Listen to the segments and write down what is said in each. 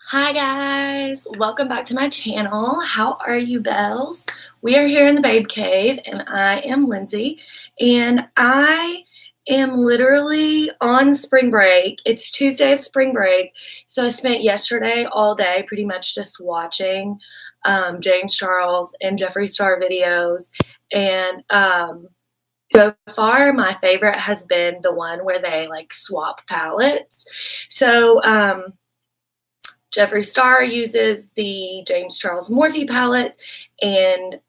Hi guys, welcome back to my channel. How are you bells? We are here in the Babe Cave and I am Lindsay and I am literally on spring break. It's Tuesday of spring break, so I spent yesterday all day pretty much just watching James Charles and Jeffree Star videos, and so far my favorite has been the one where they like swap palettes. So Jeffree Star uses the James Charles Morphe palette, and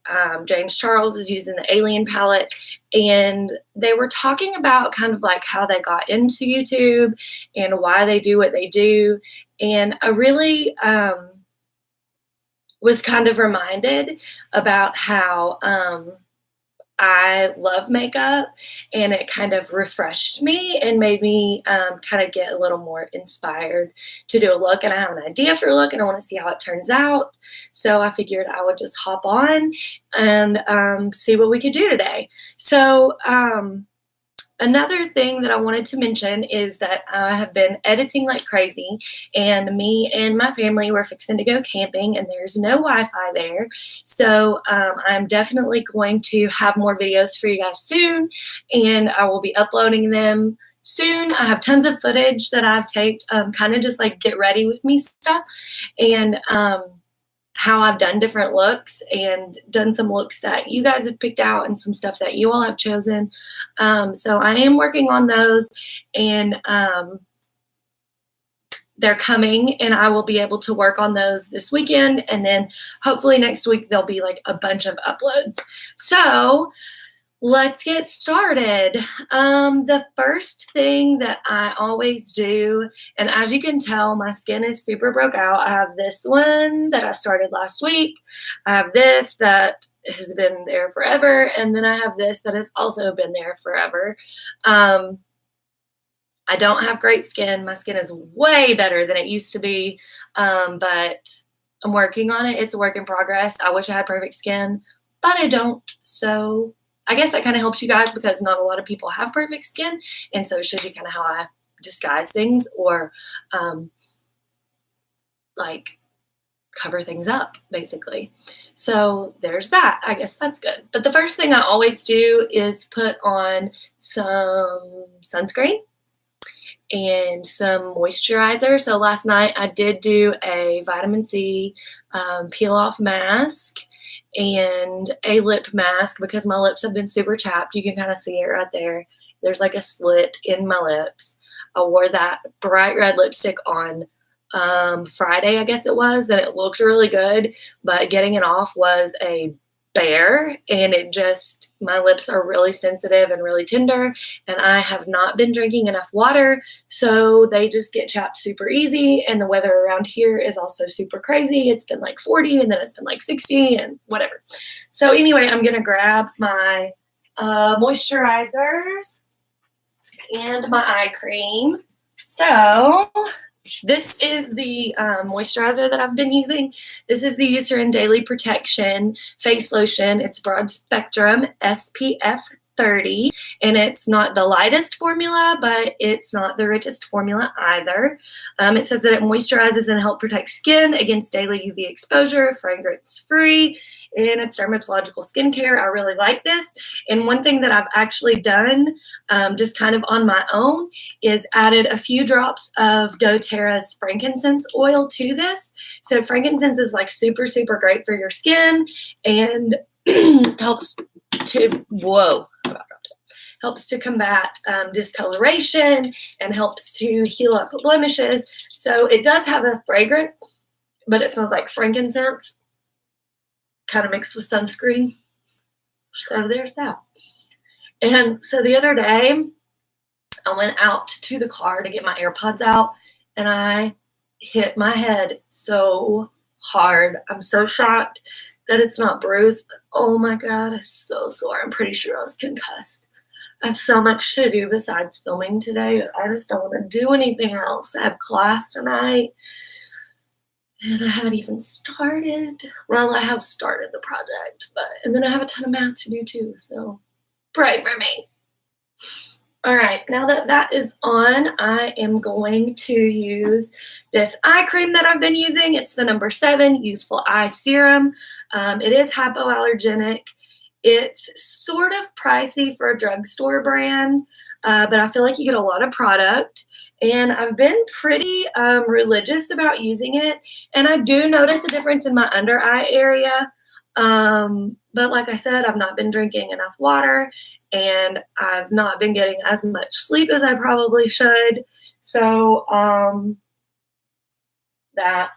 James Charles is using the Alien palette. And they were talking about kind of like how they got into YouTube and why they do what they do. And I really was kind of reminded about how I love makeup, and it kind of refreshed me and made me kind of get a little more inspired to do a look. And I have an idea for a look and I want to see how it turns out. So I figured I would just hop on and see what we could do today. So another thing that I wanted to mention is that I have been editing like crazy, and me and my family were fixing to go camping and there's no Wi-Fi there. So I'm definitely going to have more videos for you guys soon, and I will be uploading them soon. I have tons of footage that I've taped, kind of just like get ready with me stuff, and how I've done different looks and done some looks that you guys have picked out and some stuff that you all have chosen. So I am working on those, and they're coming, and I will be able to work on those this weekend, and then hopefully next week there'll be like a bunch of uploads. So let's get started. The first thing that I always do, and as you can tell, my skin is super broke out. I have this one that I started last week. I have this that has been there forever. And then I have this that has also been there forever. I don't have great skin. My skin is way better than it used to be. But I'm working on it. It's a work in progress. I wish I had perfect skin, but I don't. So I guess that kind of helps you guys because not a lot of people have perfect skin, and so it shows you kind of how I disguise things or like cover things up, basically. So there's that. I guess that's good. But the first thing I always do is put on some sunscreen and some moisturizer. So last night I did do a vitamin C peel off mask and a lip mask because my lips have been super chapped. You can kind of see it right there. There's like a slit in my lips. I wore that bright red lipstick on Friday, I guess it was, and it looked really good, but getting it off was a bear, and it just, my lips are really sensitive and really tender, and I have not been drinking enough water, so they just get chapped super easy. And the weather around here is also super crazy. It's been like 40 and then it's been like 60 and whatever. So anyway, I'm gonna grab my moisturizers and my eye cream. So this is the moisturizer that I've been using. This is the Eucerin Daily Protection Face Lotion. It's broad spectrum SPF 30, and it's not the lightest formula, but it's not the richest formula either. It says that it moisturizes and helps protect skin against daily UV exposure, fragrance-free, and it's dermatological skincare. I really like this. And one thing that I've actually done just kind of on my own is added a few drops of doTERRA's frankincense oil to this. So frankincense is like super, super great for your skin and helps to, helps to combat discoloration and helps to heal up blemishes. So it does have a fragrance, but it smells like frankincense, kind of mixed with sunscreen. So there's that. And so the other day, I went out to the car to get my AirPods out, and I hit my head so hard. I'm so shocked that it's not bruised, but oh my God, it's so sore. I'm pretty sure I was concussed. I have so much to do besides filming today. I just don't want to do anything else. I have class tonight, and I haven't even started. Well, I have started the project, and then I have a ton of math to do too, so pray for me. All right, now that that is on, I am going to use this eye cream that I've been using. It's the number 7 Youthful Eye Serum. It is hypoallergenic. It's sort of pricey for a drugstore brand, but I feel like you get a lot of product. And I've been pretty religious about using it. And I do notice a difference in my under eye area. But like I said, I've not been drinking enough water and I've not been getting as much sleep as I probably should. So that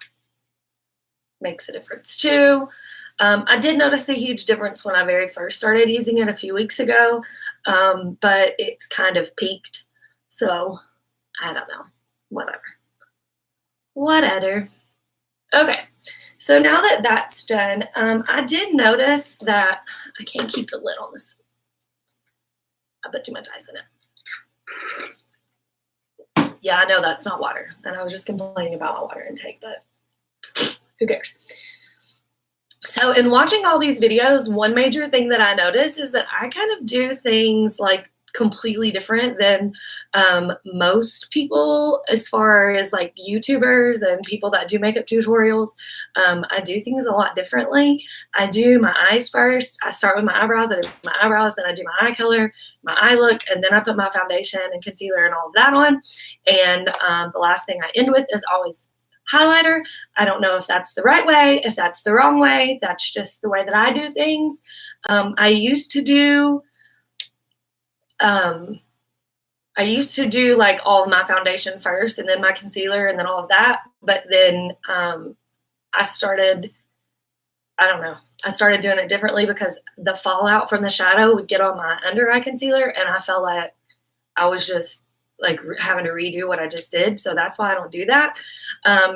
makes a difference too. I did notice a huge difference when I very first started using it a few weeks ago, but it's kind of peaked. So I don't know, whatever. Okay, so now that that's done, I did notice that I can't keep the lid on this. I put too much ice in it. Yeah, I know that's not water, and I was just complaining about my water intake, but who cares? So in watching all these videos, one major thing that I noticed is that I kind of do things like completely different than most people as far as like YouTubers and people that do makeup tutorials. I do things a lot differently. I do my eyes first. I start with my eyebrows. I do my eyebrows, then I do my eye color, my eye look, and then I put my foundation and concealer and all of that on. And the last thing I end with is always highlighter. I don't know if that's the right way, if that's the wrong way. That's just the way that I do things. I used to do like all of my foundation first and then my concealer and then all of that. But then I started doing it differently because the fallout from the shadow would get on my under eye concealer and I felt like I was just like having to redo what I just did. So that's why I don't do that.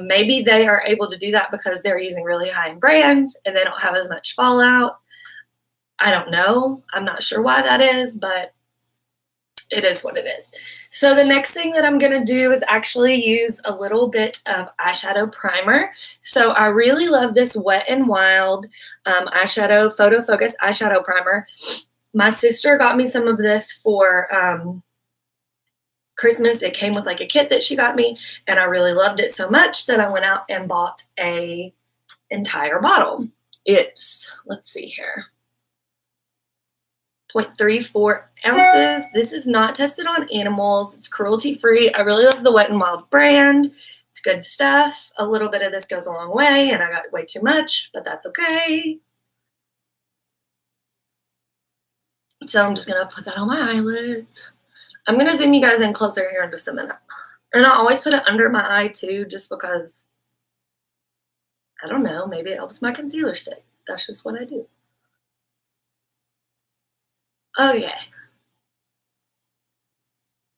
Maybe they are able to do that because they're using really high-end brands and they don't have as much fallout. I don't know. I'm not sure why that is, but it is what it is. So the next thing that I'm going to do is actually use a little bit of eyeshadow primer. So I really love this Wet n Wild eyeshadow, Photo Focus eyeshadow primer. My sister got me some of this for Christmas. It came with like a kit that she got me, and I really loved it so much that I went out and bought a entire bottle. It's, let's see here, 0.34 ounces. This is not tested on animals. It's cruelty-free. I really love the Wet n Wild brand. It's good stuff. A little bit of this goes a long way, and I got way too much, but that's okay. So I'm just going to put that on my eyelids. I'm going to zoom you guys in closer here in just a minute. And I always put it under my eye too, just because, I don't know, maybe it helps my concealer stick. That's just what I do. Okay.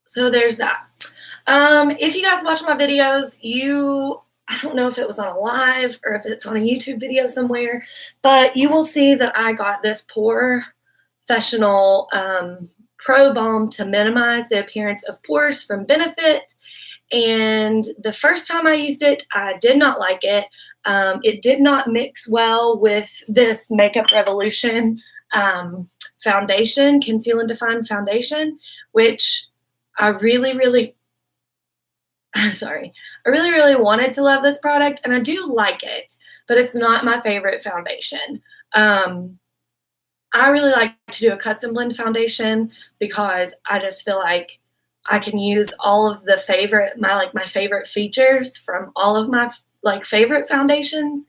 So there's that. If you guys watch my videos, I don't know if it was on a live or if it's on a YouTube video somewhere, but you will see that I got this Professional Pro Balm to minimize the appearance of pores from Benefit. And the first time I used it, I did not like it. It did not mix well with this Makeup Revolution foundation, Conceal and Define foundation, which I really wanted to love this product, and I do like it, but it's not my favorite foundation. I really like to do a custom blend foundation because I just feel like I can use all of the my favorite features from all of my favorite foundations,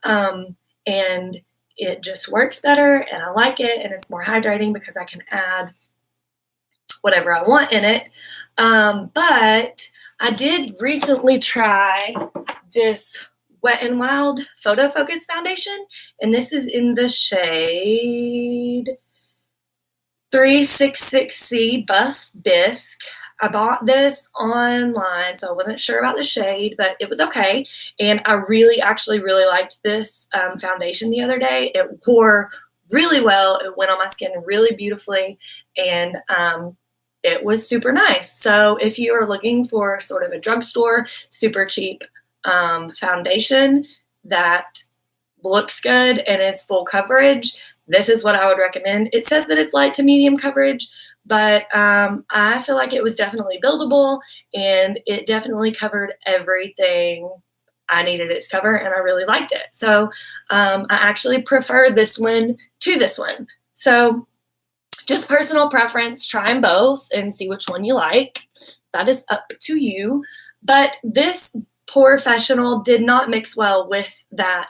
and it just works better, and I like it, and it's more hydrating because I can add whatever I want in it. But I did recently try this Wet n Wild Photo Focus foundation, and this is in the shade 366C Buff Bisque. I bought this online, so I wasn't sure about the shade, but it was okay. And I actually really liked this foundation the other day. It wore really well. It went on my skin really beautifully, and it was super nice. So if you are looking for sort of a drugstore, super cheap foundation that looks good and is full coverage, this is what I would recommend. It says that it's light to medium coverage, but I feel like it was definitely buildable, and it definitely covered everything I needed it to cover, and I really liked it. So I actually prefer this one to this one. So just personal preference, try them both and see which one you like. That is up to you. But this Professional did not mix well with that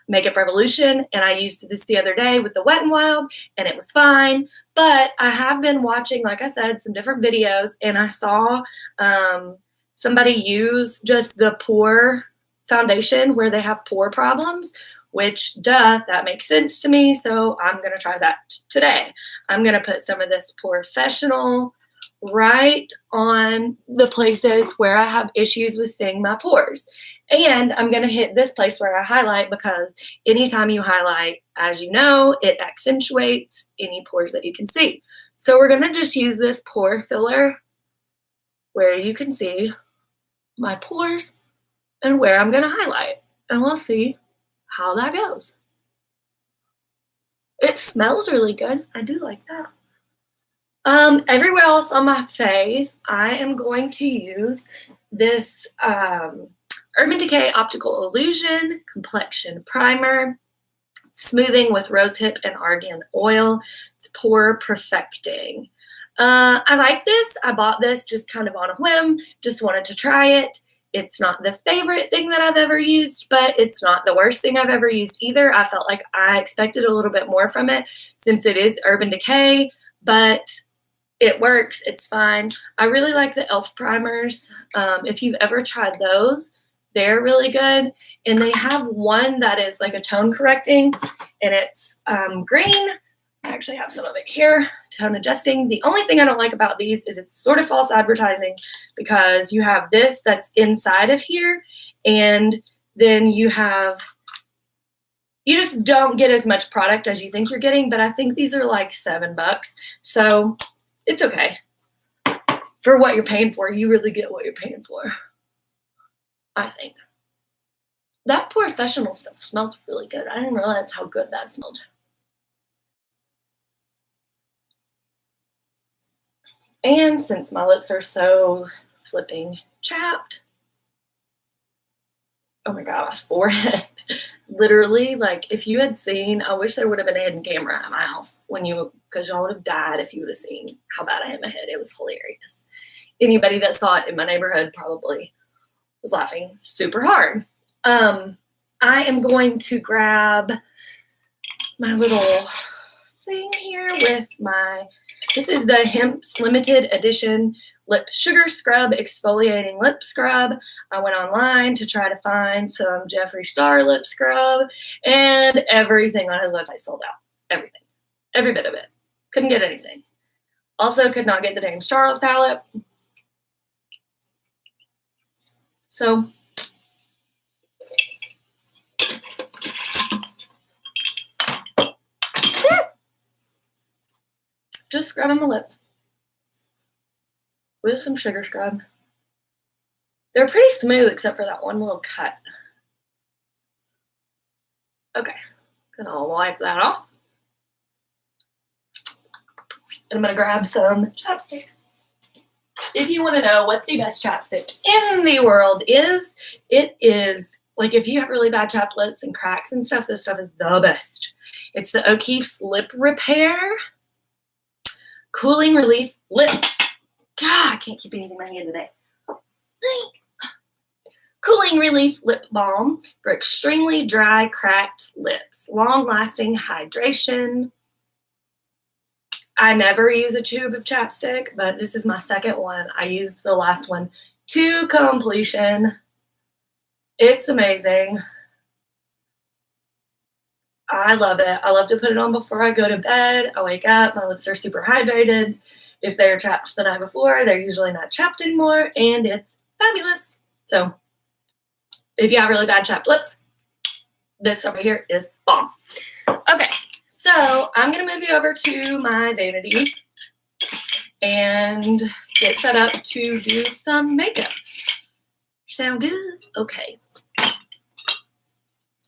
Makeup Revolution, and I used this the other day with the Wet n Wild, and it was fine. But I have been watching, like I said, some different videos, and I saw somebody use just the pore foundation where they have pore problems, which, duh, that makes sense to me, so I'm going to try that today. I'm going to put some of this Professional right on the places where I have issues with seeing my pores. And I'm going to hit this place where I highlight, because anytime you highlight, as you know, it accentuates any pores that you can see. So we're going to just use this pore filler where you can see my pores and where I'm going to highlight. And we'll see how that goes. It smells really good. I do like that. Everywhere else on my face, I am going to use this Urban Decay Optical Illusion Complexion Primer, smoothing with rosehip and argan oil. It's pore perfecting. I like this. I bought this just kind of on a whim, just wanted to try it. It's not the favorite thing that I've ever used, but it's not the worst thing I've ever used either. I felt like I expected a little bit more from it since it is Urban Decay, but it works. It's fine. I really like the e.l.f. primers. If you've ever tried those, they're really good. And they have one that is like a tone correcting, and it's green. I actually have some of it here, tone adjusting. The only thing I don't like about these is it's sort of false advertising, because you have this that's inside of here, and then you just don't get as much product as you think you're getting, but I think these are like $7. So it's okay. For what you're paying for, you really get what you're paying for, I think. That Professional stuff smelled really good. I didn't realize how good that smelled. And since my lips are so flipping chapped, oh my God, my forehead. Literally, like, if you had seen, I wish there would have been a hidden camera at my house because y'all would have died if you would have seen how bad I hit my head. It was hilarious. Anybody that saw it in my neighborhood probably was laughing super hard. I am going to grab my little thing here with this is the Hemp's Limited Edition Lip Sugar Scrub Exfoliating Lip Scrub. I went online to try to find some Jeffree Star lip scrub, and everything on his website sold out. Everything. Every bit of it. Couldn't get anything. Also could not get the James Charles palette. So just scrubbing my lips with some sugar scrub. They're pretty smooth except for that one little cut. Okay, gonna wipe that off. And I'm gonna grab some chapstick. If you want to know what the best chapstick in the world is, it is, like, if you have really bad chapped lips and cracks and stuff, this stuff is the best. It's the O'Keeffe's Lip Repair Cooling Relief Lip. God, I can't keep anything in my hand today. Cooling Relief Lip Balm for extremely dry, cracked lips. Long-lasting hydration. I never use a tube of chapstick, but this is my second one. I used the last one to completion. It's amazing. I love it. I love to put it on before I go to bed. I wake up, my lips are super hydrated. If they're chapped the night before, they're usually not chapped anymore, and it's fabulous. So if you have really bad chapped lips, this stuff right here is bomb. Okay, so I'm going to move you over to my vanity and get set up to do some makeup. Sound good? Okay.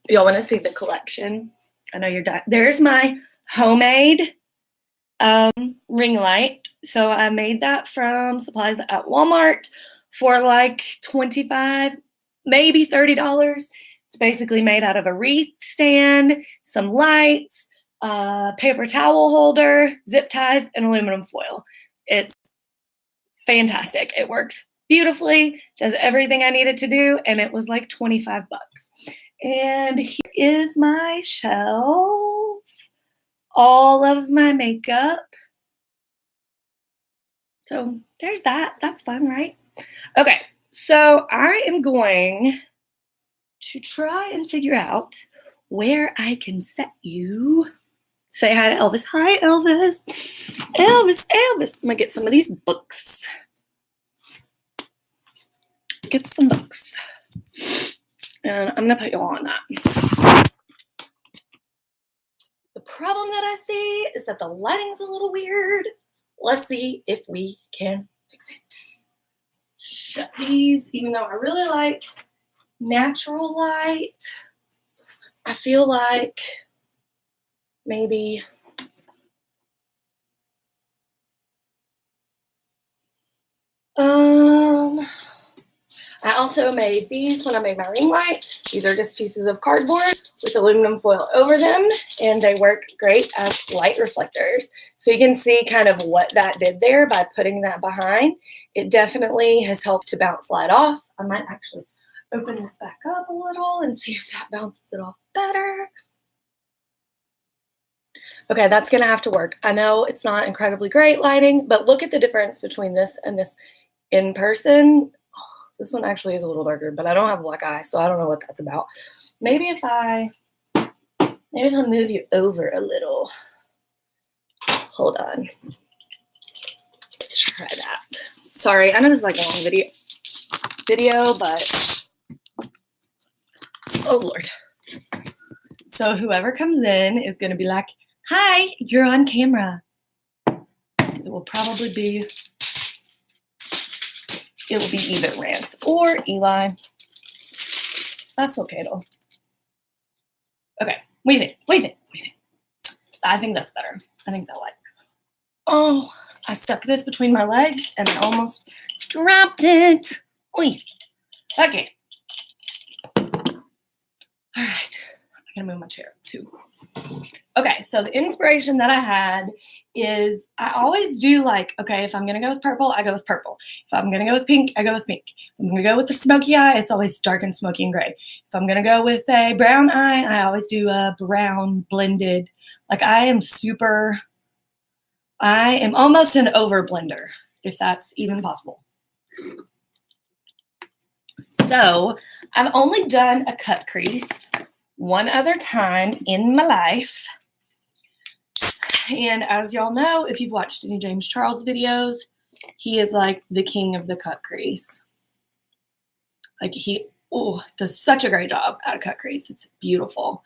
Y'all want to see the collection? I know you're dying. There's my homemade ring light. So I made that from supplies at Walmart for like 25, maybe $30. It's basically made out of a wreath stand, some lights, paper towel holder, zip ties, and aluminum foil. It's fantastic. It works beautifully, does everything I need it to do, and it was like 25 bucks. And here is my shelf. All of my makeup. So there's that. That's fun, right? Okay, so I am going to try and figure out where I can set you. Say hi to Elvis. Hi, Elvis. Elvis, Elvis. I'm going to get some of these books. Get some books. And I'm going to put you all on that. The problem that I see is that the lighting's a little weird. Let's see if we can fix it. Shut these, even though I really like natural light. I feel like maybe I also made these when I made my ring light. These are just pieces of cardboard with aluminum foil over them, and they work great as light reflectors. So you can see kind of what that did there by putting that behind. It definitely has helped to bounce light off. I might actually open this back up a little and see if that bounces it off better. Okay, that's gonna have to work. I know it's not incredibly great lighting, but look at the difference between this and this in person. This one actually is a little darker, but I don't have black eye, so I don't know what that's about. Maybe if I move you over a little. Hold on. Let's try that. Sorry, I know this is like a long video, but oh Lord. So whoever comes in is gonna be like, hi, you're on camera. It will be either Rance or Eli. That's okay though. Okay, what do you think? I think that's better. I think they'll like it. Oh, I stuck this between my legs and I almost dropped it. Oy. Okay. All right, I gotta move my chair too. Okay, so the inspiration that I had is I always do like, okay, if I'm going to go with purple, I go with purple. If I'm going to go with pink, I go with pink. If I'm going to go with the smoky eye, it's always dark and smoky and gray. If I'm going to go with a brown eye, I always do a brown blended. Like I am almost an over blender, if that's even possible. So I've only done a cut crease one other time in my life. And as y'all know, if you've watched any James Charles videos, he is like the king of the cut crease. Like he does such a great job at a cut crease. It's beautiful.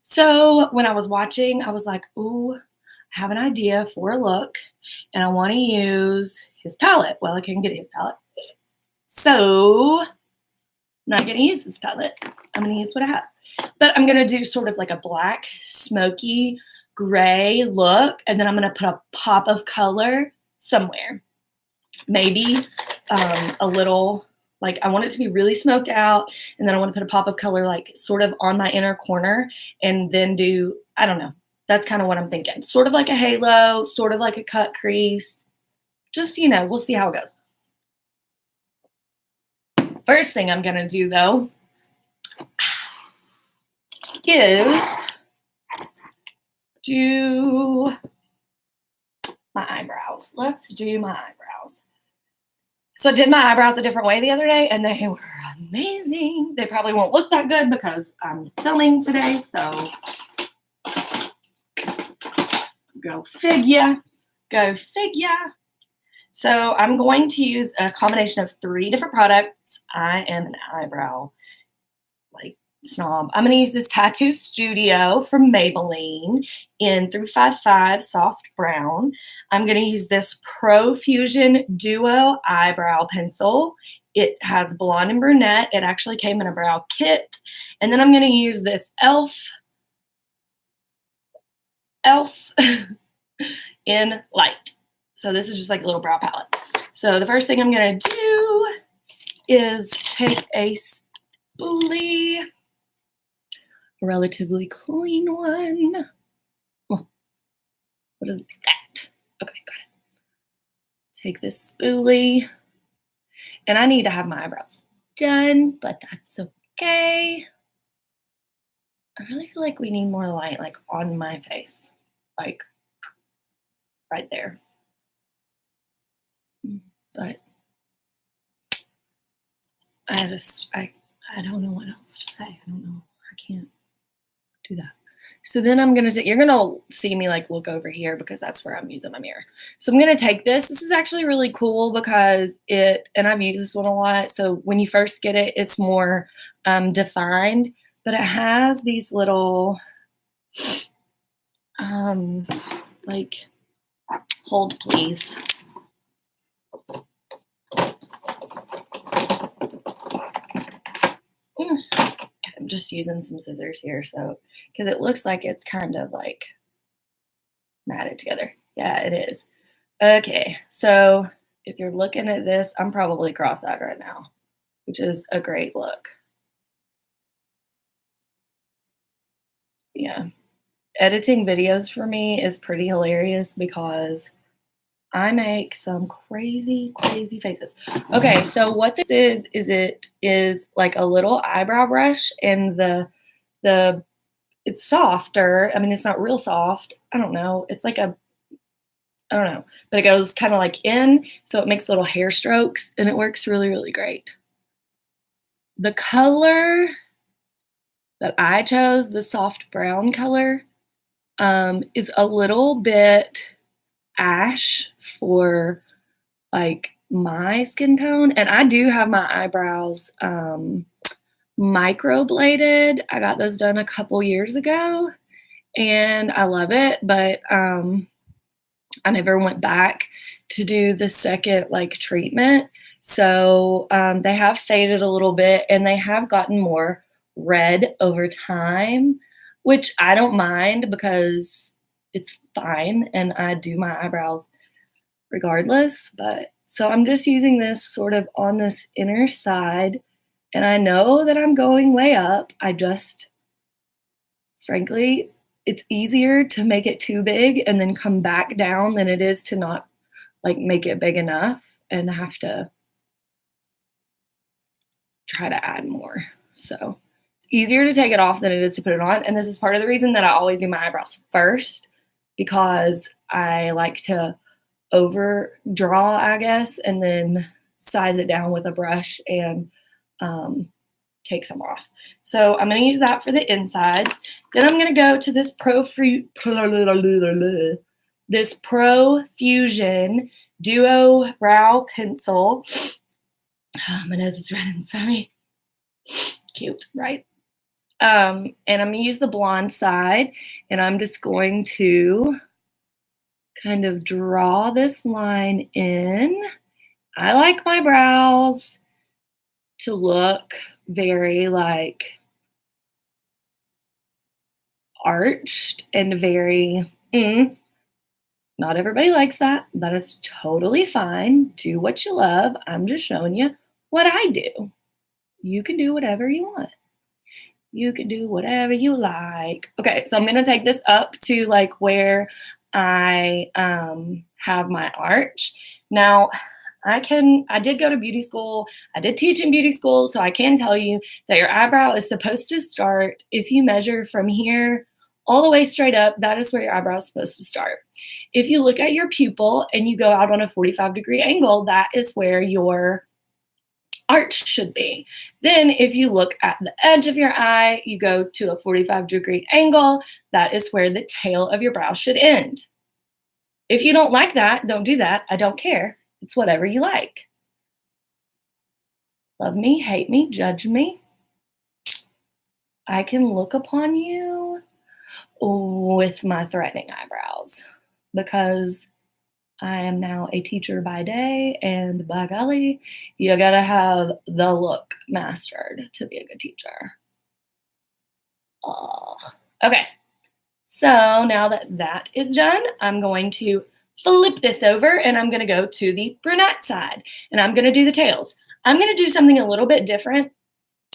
So when I was watching, I was like, I have an idea for a look and I want to use his palette. Well, I couldn't get his palette. So I'm not going to use this palette. I'm going to use what I have. But I'm going to do sort of like a black, smoky, gray look, and then I'm going to put a pop of color somewhere. Maybe a little, like I want it to be really smoked out, and then I want to put a pop of color like sort of on my inner corner, and then do, I don't know. That's kind of what I'm thinking. Sort of like a halo, sort of like a cut crease. Just, we'll see how it goes. First thing I'm going to do, though, is do my eyebrows. Let's do my eyebrows. So I did my eyebrows a different way the other day, and they were amazing. They probably won't look that good because I'm filming today, so go figure. So I'm going to use a combination of 3 different products. I am an eyebrow snob. I'm going to use this Tattoo Studio from Maybelline in 355 soft brown. I'm going to use this Profusion Duo eyebrow pencil. It has blonde and brunette. It actually came in a brow kit. And then I'm going to use this e.l.f. in light. So this is just like a little brow palette. So the first thing I'm going to do is take a spoolie, a relatively clean one. Oh, what is that? Okay, got it. Take this spoolie. And I need to have my eyebrows done, but that's okay. I really feel like we need more light, like on my face, like right there. But I don't know what else to say. I don't know. I can't do that. So then I'm going to, you're going to see me like look over here because that's where I'm using my mirror. So I'm going to take this. This is actually really cool because and I've used this one a lot. So when you first get it, it's more defined, but it has these little, like, hold please. I'm just using some scissors here, so because it looks like it's kind of like matted together. Yeah, it is. Okay, so if you're looking at this, I'm probably cross-eyed right now, which is a great look. Yeah. Editing videos for me is pretty hilarious because I make some crazy, crazy faces. Okay, so what this is it is like a little eyebrow brush, and it's softer. I mean, it's not real soft. I don't know. It's like I don't know, but it goes kind of like in, so it makes little hair strokes, and it works really, really great. The color that I chose, the soft brown color, is a little bit ash for like my skin tone, and I do have my eyebrows microbladed. I got those done a couple years ago, and I love it, but I never went back to do the second like treatment. So they have faded a little bit, and they have gotten more red over time, which I don't mind because it's fine and I do my eyebrows regardless. But so I'm just using this sort of on this inner side, and I know that I'm going way up. I just, frankly, it's easier to make it too big and then come back down than it is to not like make it big enough and have to try to add more. So it's easier to take it off than it is to put it on. And this is part of the reason that I always do my eyebrows first, because I like to overdraw, I guess, and then size it down with a brush and take some off. So I'm going to use that for the inside. Then I'm going to go to this Profusion Duo Brow Pencil. My nose is running, sorry. Cute, right? And I'm going to use the blonde side, and I'm just going to kind of draw this line in. I like my brows to look very like arched and very, not everybody likes that. That is totally fine. Do what you love. I'm just showing you what I do. You can do whatever you want. You can do whatever you like. Okay, so I'm going to take this up to like where I have my arch. Now, I did go to beauty school. I did teach in beauty school, so I can tell you that your eyebrow is supposed to start, if you measure from here all the way straight up, that is where your eyebrow is supposed to start. If you look at your pupil and you go out on a 45-degree angle, that is where your arch should be. Then if you look at the edge of your eye, you go to a 45-degree angle, that is where the tail of your brow should end. If you don't like that, don't do that. I don't care. It's whatever you like. Love me, hate me, judge me. I can look upon you with my threatening eyebrows because I am now a teacher by day, and by golly, you gotta have the look mastered to be a good teacher. Okay, so now that that is done, I'm going to flip this over and I'm gonna go to the brunette side and I'm gonna do the tails. I'm gonna do something a little bit different.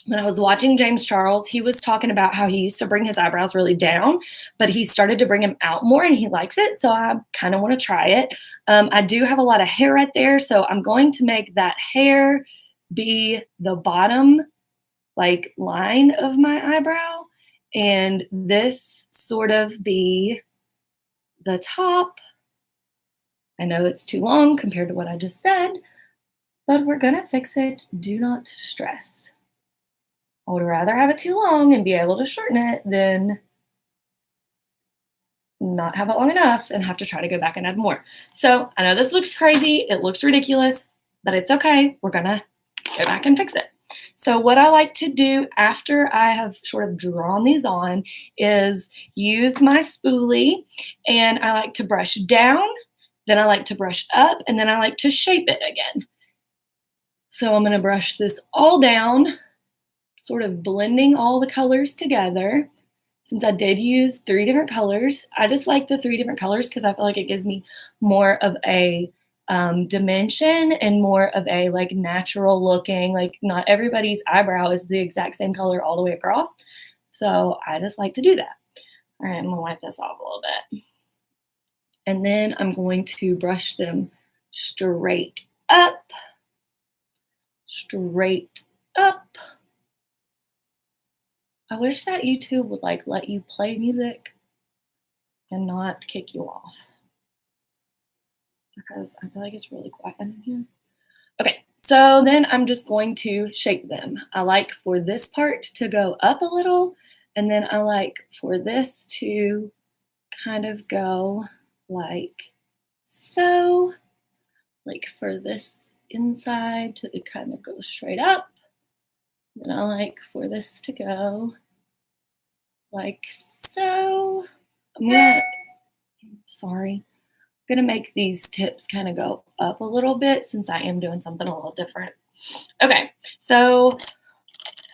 When I was watching James Charles, he was talking about how he used to bring his eyebrows really down, but he started to bring them out more and he likes it. So I kind of want to try it. I do have a lot of hair right there. So I'm going to make that hair be the bottom like line of my eyebrow and this sort of be the top. I know it's too long compared to what I just said, but we're gonna fix it. Do not stress. I would rather have it too long and be able to shorten it than not have it long enough and have to try to go back and add more. So I know this looks crazy. It looks ridiculous, but it's okay. We're gonna go back and fix it. So what I like to do after I have sort of drawn these on is use my spoolie and I like to brush down, then I like to brush up, and then I like to shape it again. So I'm gonna brush this all down, sort of blending all the colors together. Since I did use 3 different colors, I just like the 3 different colors because I feel like it gives me more of a dimension and more of a like natural looking, like not everybody's eyebrow is the exact same color all the way across. So I just like to do that. All right, I'm gonna wipe this off a little bit. And then I'm going to brush them straight up, straight up. I wish that YouTube would like let you play music and not kick you off because I feel like it's really quiet in here. Okay, so then I'm just going to shape them. I like for this part to go up a little, and then I like for this to kind of go like so, like for this inside to kind of go straight up. And I like for this to go like so. I'm gonna make these tips kind of go up a little bit since I am doing something a little different. Okay, so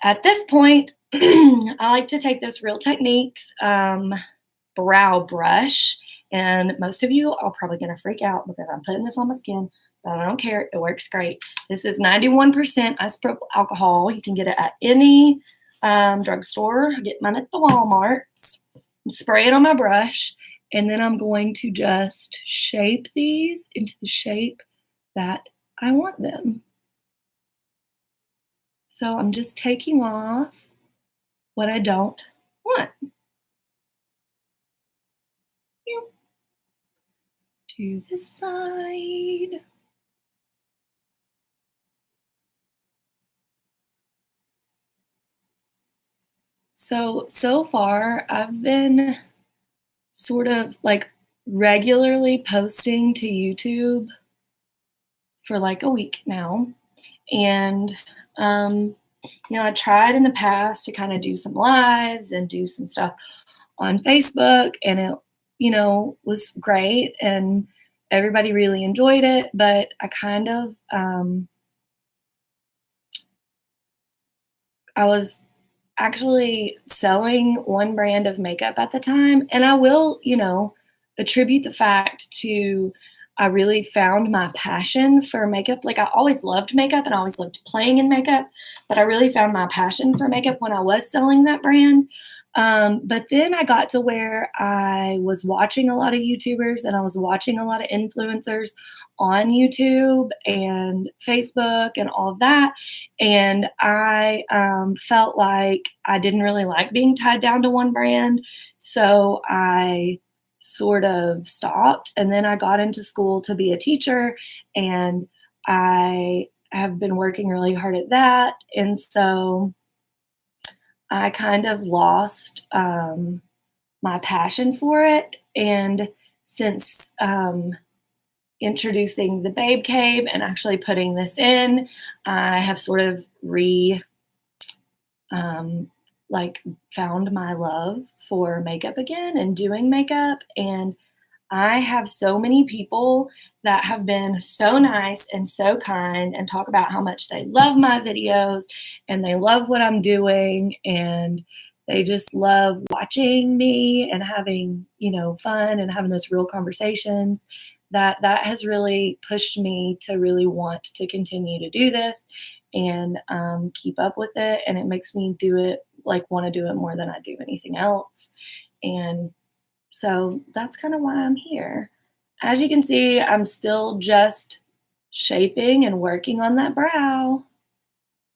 at this point, I like to take this Real Techniques brow brush, and most of you are probably gonna freak out because I'm putting this on my skin. But I don't care. It works great. This is 91% isopropyl alcohol. You can get it at any drugstore. I get mine at the Walmarts. Spray it on my brush. And then I'm going to just shape these into the shape that I want them. So I'm just taking off what I don't want. To this side. So far, I've been sort of like regularly posting to YouTube for like a week now. And, I tried in the past to kind of do some lives and do some stuff on Facebook, and it, was great. And everybody really enjoyed it, but I kind of, I was actually selling one brand of makeup at the time. And I will, attribute the fact to I really found my passion for makeup. Like I always loved makeup and I always loved playing in makeup, but I really found my passion for makeup when I was selling that brand. But then I got to where I was watching a lot of YouTubers and I was watching a lot of influencers on YouTube and Facebook and all of that. And I felt like I didn't really like being tied down to one brand. So I sort of stopped. And then I got into school to be a teacher and I have been working really hard at that. And so I kind of lost my passion for it. And since introducing the Babe Cave and actually putting this in, I have sort of found my love for makeup again and doing makeup. And I have so many people that have been so nice and so kind and talk about how much they love my videos and they love what I'm doing and they just love watching me and having, fun and having those real conversations. that has really pushed me to really want to continue to do this and keep up with it. And it makes me do it, like, want to do it more than I do anything else. And so that's kind of why I'm here. As you can see, I'm still just shaping and working on that brow.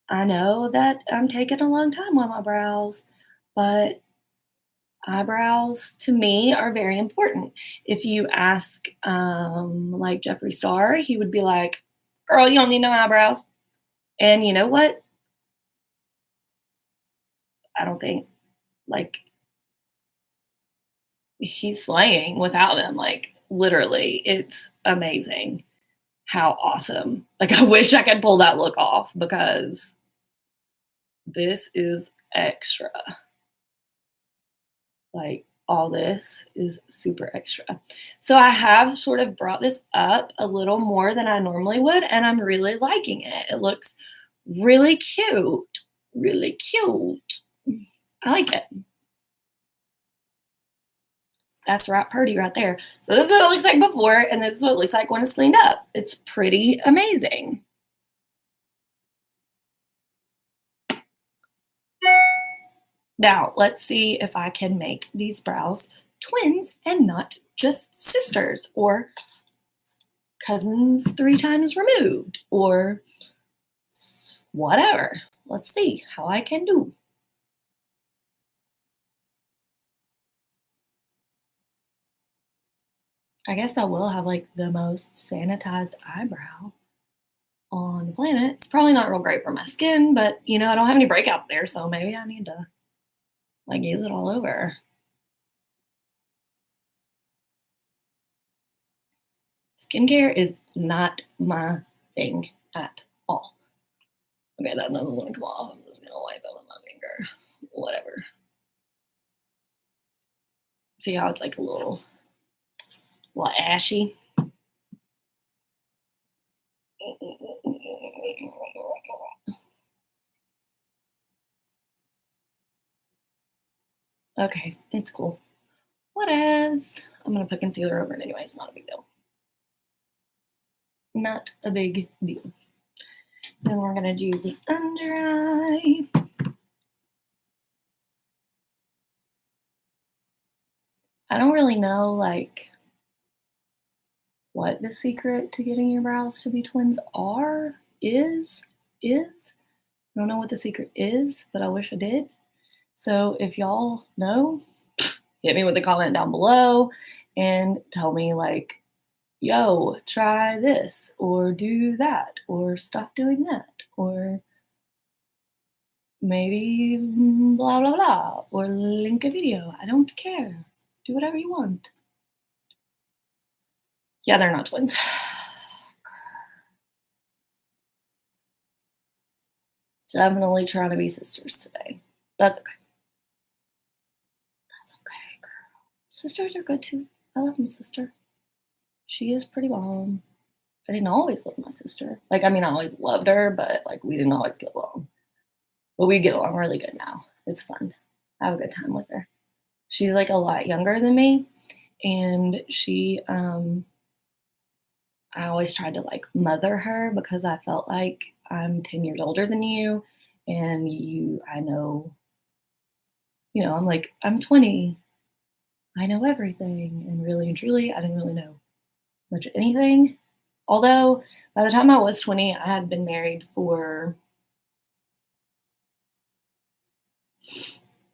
I know that I'm taking a long time on my brows, but eyebrows to me are very important. If you ask like Jeffree Star, he would be like, "Girl, you don't need no eyebrows." And you know what? I don't think, like, he's slaying without them. Like, literally, it's amazing how awesome. Like, I wish I could pull that look off because this is extra. Like, all this is super extra. So I have sort of brought this up a little more than I normally would, and I'm really liking it. It looks really cute. Really cute. I like it. That's right, purdy right there. So this is what it looks like before, and this is what it looks like when it's cleaned up. It's pretty amazing. Now, let's see if I can make these brows twins and not just sisters or cousins 3 times removed or whatever. Let's see how I can do. I guess I will have like the most sanitized eyebrow on the planet. It's probably not real great for my skin, but you know, I don't have any breakouts there, so maybe I need to like use it all over. Skincare is not my thing at all. Okay, that doesn't want to come off. I'm just gonna wipe it with my finger. Whatever. See how it's like a little ashy? Okay, it's cool. Whatevs. I'm gonna put concealer over it anyway. It's not a big deal. Not a big deal. Then we're gonna do the under eye. I don't really know like what the secret to getting your brows to be twins is. I don't know what the secret is, but I wish I did. So if y'all know, hit me with a comment down below and tell me like, yo, try this or do that or stop doing that or maybe blah blah blah or link a video. I don't care. Do whatever you want. Yeah, they're not twins. Definitely trying to be sisters today. That's okay. That's okay, girl. Sisters are good too. I love my sister. She is pretty bomb. I didn't always love my sister. Like, I mean, I always loved her, but like, we didn't always get along. But we get along really good now. It's fun. I have a good time with her. She's like a lot younger than me, and I always tried to like mother her because I felt like I'm 10 years older than you, and I know, I'm like, I'm 20. I know everything. And really and truly, I didn't really know much of anything. Although by the time I was 20, I had been married for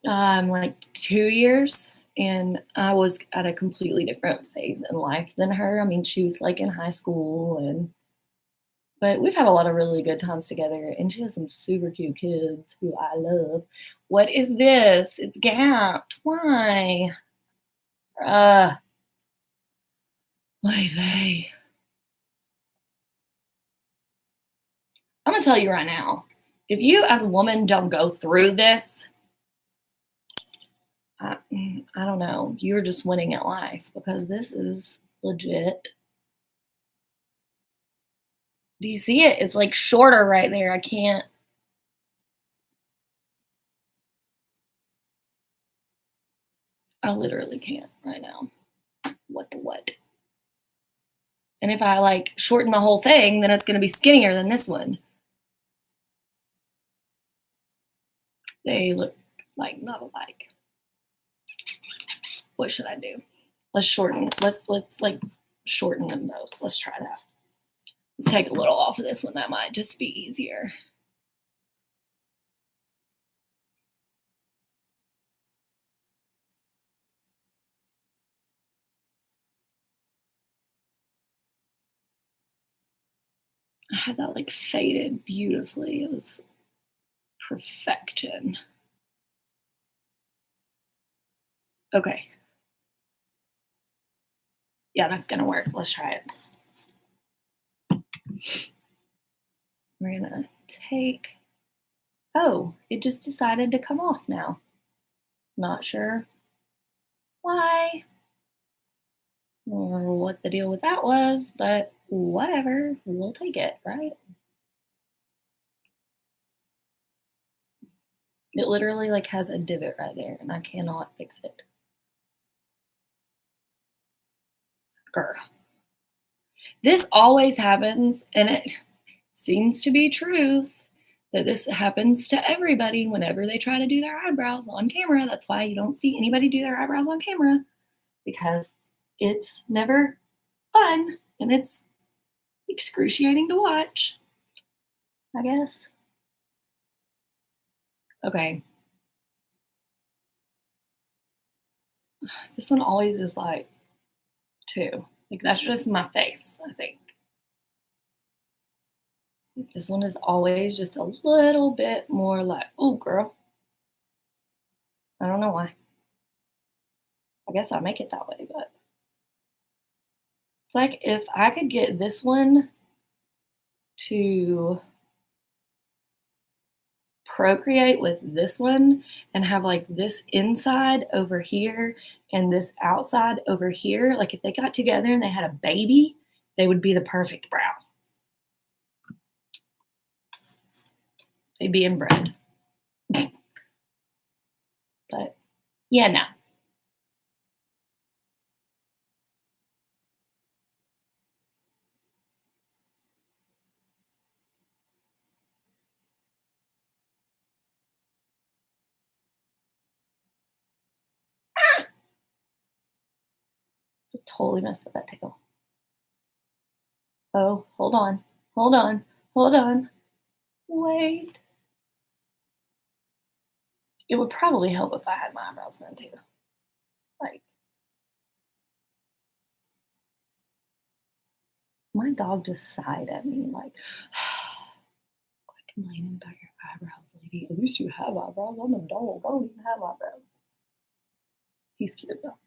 like 2 years, and I was at a completely different phase in life than her. I mean, she was like in high school, but we've had a lot of really good times together, and she has some super cute kids who I love. What is this? It's gapped. Why? Like, I'm gonna tell you right now, if you as a woman don't go through this, I don't know, you're just winning at life because this is legit. Do you see it? It's like shorter right there. I can't. I literally can't right now. What the what? And if I like shorten the whole thing, then it's going to be skinnier than this one. They look like not alike. What should I do? Let's shorten. Let's like shorten them both. Let's try that. Let's take a little off of this one. That might just be easier. I had that like faded beautifully. It was perfection. Okay. Yeah, that's gonna work. Let's try it. We're gonna take, oh, it just decided to come off now. Not sure why or what the deal with that was, but whatever, we'll take it, right? It literally like has a divot right there and I cannot fix it. Girl. This always happens, and it seems to be truth that this happens to everybody whenever they try to do their eyebrows on camera. That's why you don't see anybody do their eyebrows on camera, because it's never fun and it's excruciating to watch, I guess. Okay. This one always is like 2. Like that's just my face, I think. This one is always just a little bit more like, oh, girl. I don't know why. I guess I make it that way, but it's like if I could get this one to procreate with this one and have like this inside over here and this outside over here, like if they got together and they had a baby, they would be the perfect brow. They'd be inbred. But yeah, no. Just totally messed up that tail. Oh, hold on. Hold on. Hold on. Wait. It would probably help if I had my eyebrows done too. Like, my dog just sighed at me, like, quit complaining about your eyebrows, lady. At least you have eyebrows. I'm a dog. I don't even have eyebrows. He's cute though.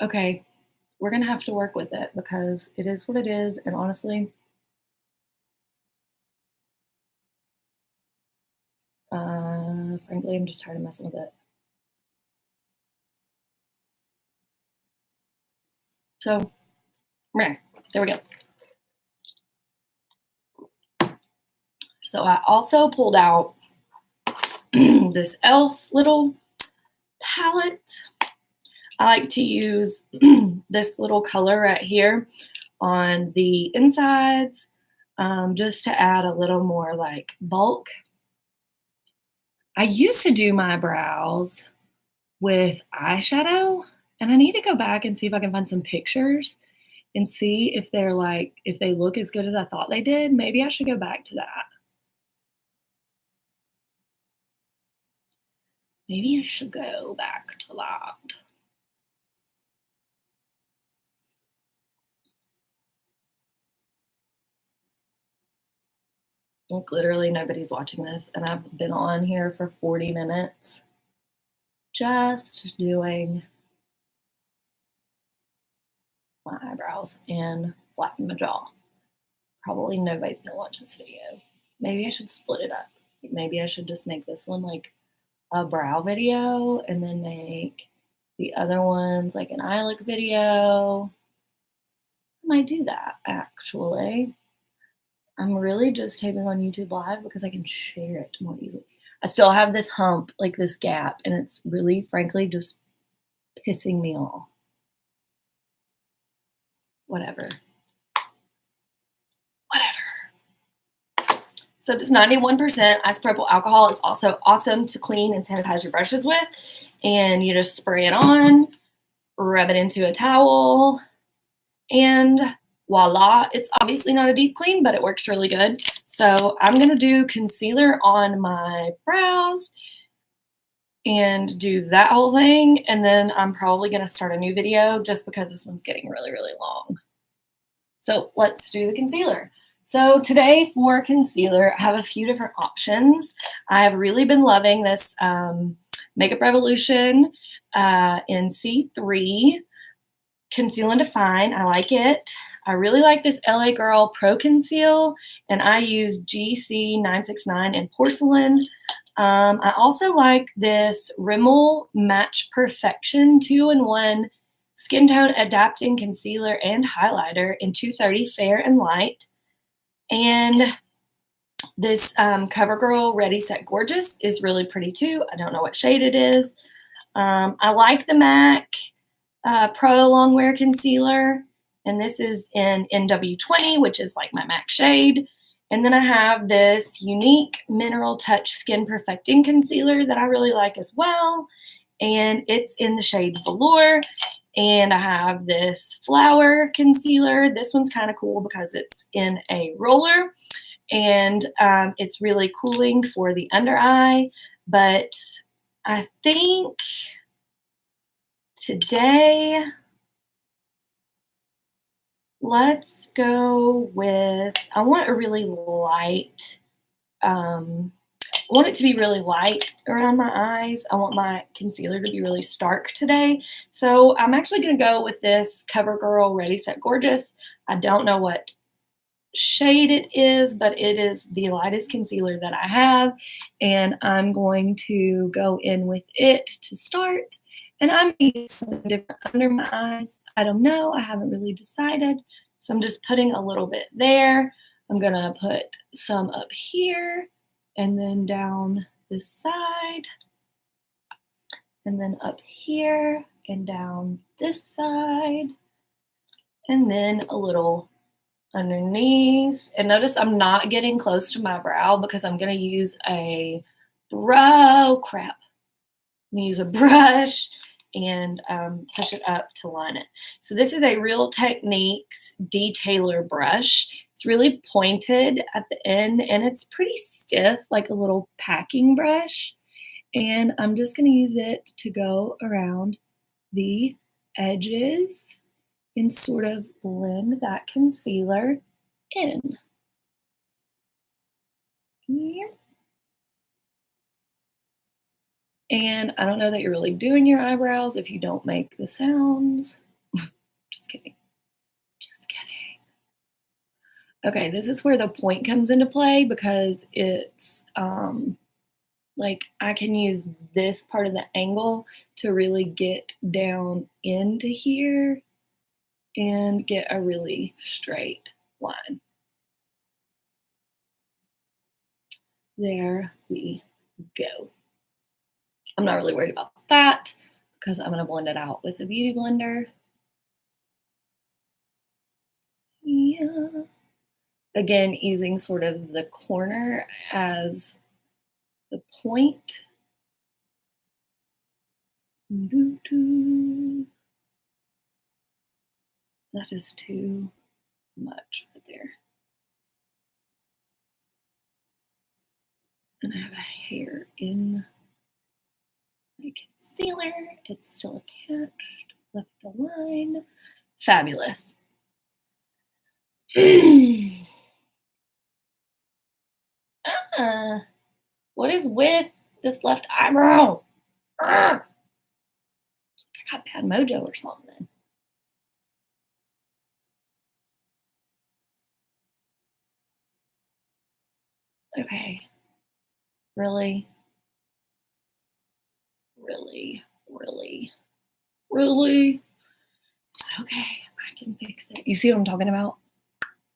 Okay, we're gonna have to work with it because it is what it is, and honestly, frankly, I'm just tired of messing with it. So, there we go. So I also pulled out this e.l.f. little palette. I like to use this little color right here on the insides, just to add a little more like bulk. I used to do my brows with eyeshadow, and I need to go back and see if I can find some pictures and see if they're like, if they look as good as I thought they did. Maybe I should go back to that. Maybe I should go back to that. Like literally nobody's watching this, and I've been on here for 40 minutes just doing my eyebrows and flapping my jaw. Probably nobody's gonna watch this video. Maybe I should split it up. Maybe I should just make this one like a brow video and then make the other ones like an eye look video. I might do that actually. I'm really just taping on YouTube Live because I can share it more easily. I still have this hump, like this gap, and it's really, frankly, just pissing me off. whatever. So this 91% isopropyl alcohol is also awesome to clean and sanitize your brushes with. And you just spray it on, rub it into a towel, and voila. It's obviously not a deep clean, but it works really good. So I'm going to do concealer on my brows and do that whole thing. And then I'm probably going to start a new video just because this one's getting really, really long. So let's do the concealer. So today for concealer, I have a few different options. I have really been loving this Makeup Revolution in C3 Conceal and Define. I like it. I really like this LA Girl Pro Conceal, and I use GC969 in Porcelain. I also like this Rimmel Match Perfection 2-in-1 Skin Tone Adapting Concealer and Highlighter in 230 Fair and Light. And this CoverGirl Ready Set Gorgeous is really pretty too. I don't know what shade it is. I like the MAC Pro Longwear Concealer, and this is in NW20, which is like my MAC shade. And then I have this Unique Mineral Touch Skin Perfecting Concealer that I really like as well, and it's in the shade Velour. And I have this Flower Concealer. This one's kind of cool because it's in a roller, and it's really cooling for the under eye. But I think today, let's go with, I want a really light, I want it to be really light around my eyes. I want my concealer to be really stark today. So I'm actually going to go with this CoverGirl Ready Set Gorgeous. I don't know what shade it is, but it is the lightest concealer that I have. And I'm going to go in with it to start. And I'm using something different under my eyes. I don't know. I haven't really decided. So I'm just putting a little bit there. I'm going to put some up here, and then down this side, and then up here, and down this side, and then a little underneath. And notice I'm not getting close to my brow because I'm going to use a I'm going to use a brush and push it up to line it. So this is a Real Techniques Detailer brush. It's really pointed at the end, and it's pretty stiff, like a little packing brush. And I'm just going to use it to go around the edges and sort of blend that concealer in. Yeah. And I don't know that you're really doing your eyebrows if you don't make the sounds. Just kidding. Just kidding. Okay, this is where the point comes into play because it's like I can use this part of the angle to really get down into here and get a really straight line. There we go. I'm not really worried about that because I'm going to blend it out with a beauty blender. Yeah. Again, using sort of the corner as the point. That is too much right there. And I have a hair in my concealer. It's still attached. Left the line. Fabulous. What is with this left eyebrow? I got bad mojo or something. Okay. Really? Really? Really? Really? It's okay. I can fix it. You see what I'm talking about?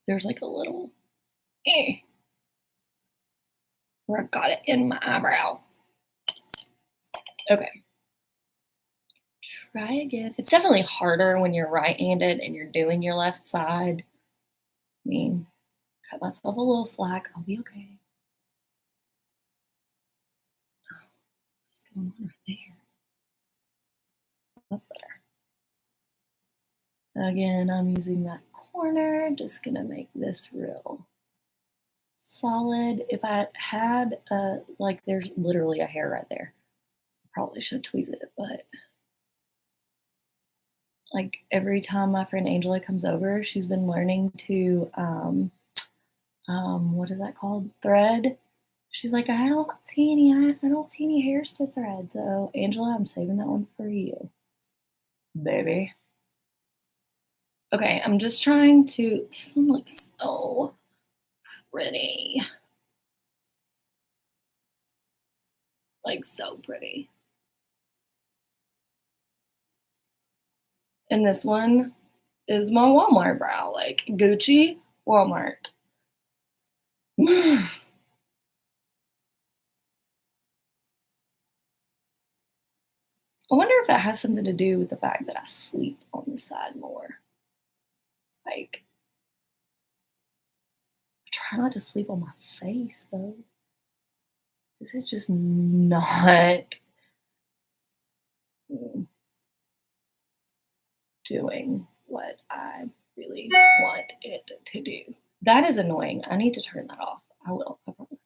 There's like a little where I got it in my eyebrow. Okay. Try again. It's definitely harder when you're right-handed and you're doing your left side. I mean, cut myself a little slack. I'll be okay. Oh, what's going on right there? That's better. Again, I'm using that corner. Just gonna make this real solid. If I had like there's literally a hair right there. Probably should tweeze it, but like every time my friend Angela comes over, she's been learning to what is that called? Thread. She's like, I don't see any hairs to thread. So Angela, I'm saving that one for you, baby. Okay, I'm just trying to. This one looks so pretty, like so pretty. And this one is my Walmart brow, like Gucci, Walmart. I wonder if that has something to do with the fact that I sleep on the side more. Like, I try not to sleep on my face though. This is just not doing what I really want it to do. That is annoying. I need to turn that off. I will, I promise.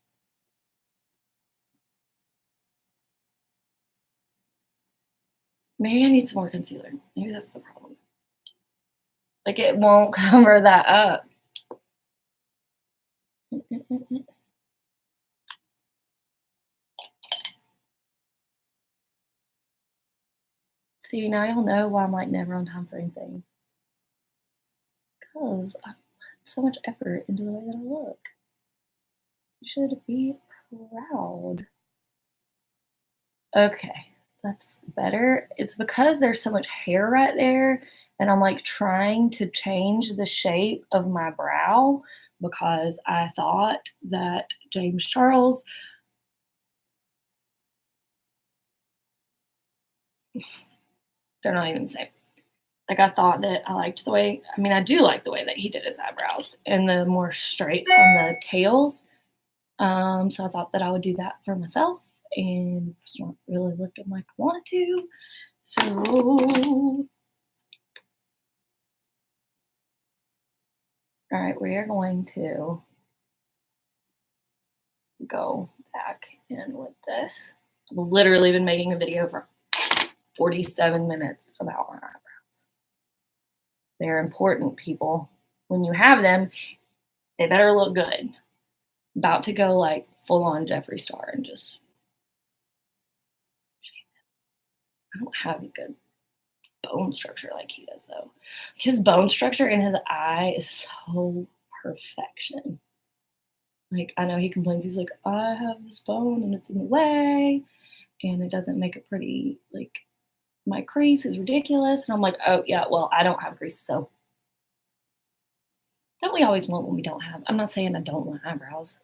Maybe I need some more concealer. Maybe that's the problem. Like it won't cover that up. See, now you'll know why I'm like never on time for anything. Because I put so much effort into the way that I look. You should be proud. Okay, that's better. It's because there's so much hair right there, and I'm like trying to change the shape of my brow because I thought that James Charles. They're not even the same. Like I thought that I liked the way, I mean, I do like the way that he did his eyebrows and the more straight on the tails. So I thought that I would do that for myself, and it's not really looking like I wanted to. So, all right, we are going to go back in with this. I've literally been making a video for 47 minutes about my eyebrows. They're important, people. When you have them, they better look good. About to go like full on Jeffree Star and just I don't have a good bone structure like he does though. His bone structure in his eye is so perfection. Like I know he complains, he's like, I have this bone and it's in the way and it doesn't make it pretty, like my crease is ridiculous. And I'm like, oh yeah, well, I don't have crease, so don't we always want what we don't have? I'm not saying I don't want eyebrows,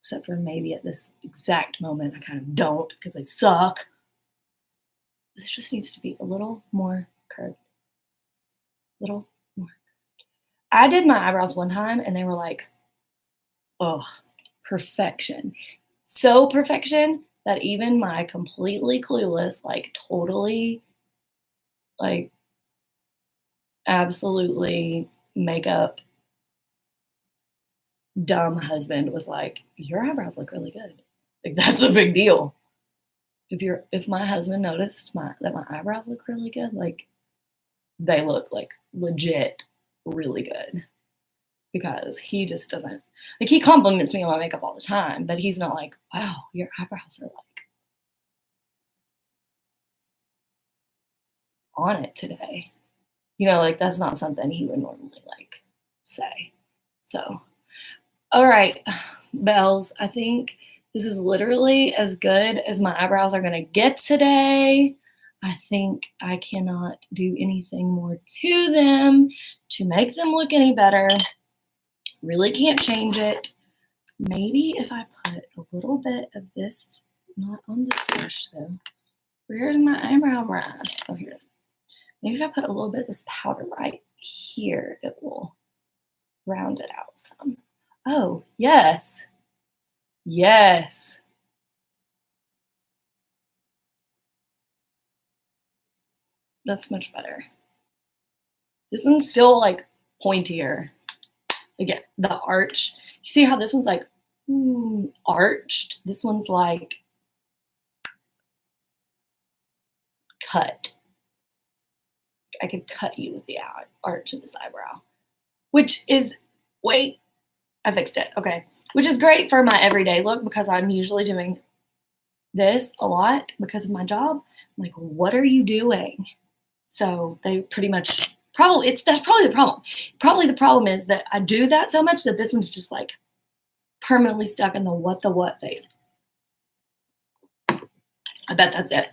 except for maybe at this exact moment I kind of don't because they suck. This just needs to be a little more curved. Little more. I did my eyebrows one time and they were like, oh, perfection. So perfection that even my completely clueless, like totally, like absolutely makeup dumb husband was like, your eyebrows look really good. Like that's a big deal. If my husband noticed that my eyebrows look really good, like they look like legit really good. Because he just doesn't, like he compliments me on my makeup all the time, but he's not like, wow, your eyebrows are like on it today. You know, like that's not something he would normally like say. So, all right, Bells, I think this is literally as good as my eyebrows are gonna get today. I think I cannot do anything more to them to make them look any better. Really can't change it. Maybe if I put a little bit of this, not on this brush though. Where's my eyebrow brush? Oh, here it is. Maybe if I put a little bit of this powder right here, it will round it out some. Oh, yes. Yes. That's much better. This one's still like pointier. Again, the arch. You see how this one's like arched? This one's like cut. I could cut you with the arch of this eyebrow, which is, wait, I fixed it. Okay. Which is great for my everyday look because I'm usually doing this a lot because of my job. I'm like, what are you doing? So they pretty much that's probably the problem. Probably the problem is that I do that so much that this one's just like permanently stuck in the what phase. I bet that's it.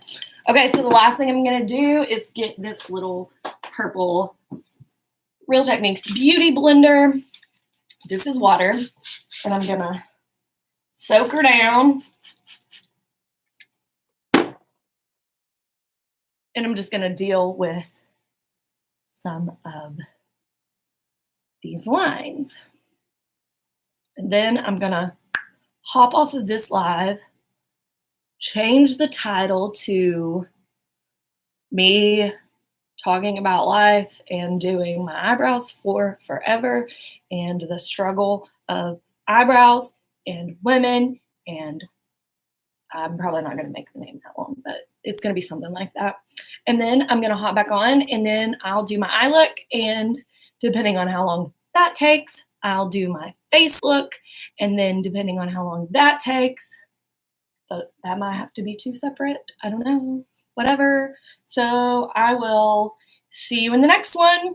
Okay, so the last thing I'm gonna do is get this little purple Real Techniques Beauty Blender. This is water, and I'm gonna soak her down. And I'm just gonna deal with some of these lines. And then I'm gonna hop off of this live, change the title to me talking about life and doing my eyebrows for forever and the struggle of eyebrows and women. And I'm probably not going to make the name that long, but it's going to be something like that. And then I'm going to hop back on and then I'll do my eye look. And depending on how long that takes, I'll do my face look. And then depending on how long that takes, but that might have to be two separate. I don't know, whatever. So I will see you in the next one.